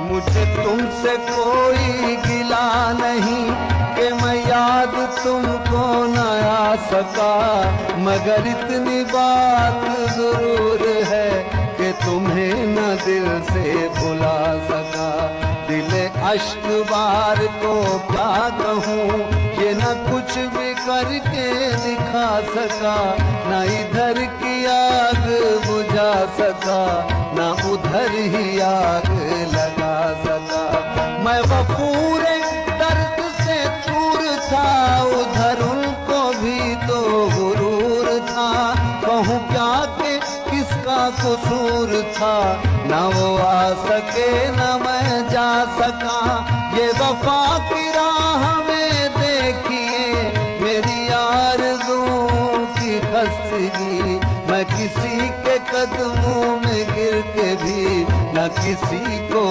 मुझे तुमसे कोई गिला नहीं कि मैं याद तुमको न आ सका, मगर इतनी बात जरूर है कि तुम्हें न दिल से भुला सका। दिले अश्क बार को क्या कहूँ, ये न कुछ भी करके दिखा सका, न इधर की आग बुझा सका, न उधर ही आग लगा सका। मैं वफूरे दर्द से चूर था, उधर उनको भी तो गुरूर था। कहूँ क्या कि किसका कसूर था, न वो आ सके न मैं जा सका। ये वफा की राह में देखिए मेरी आरज़ुओं की खस्तगी, मैं किसी के कदमों में गिर के भी न किसी को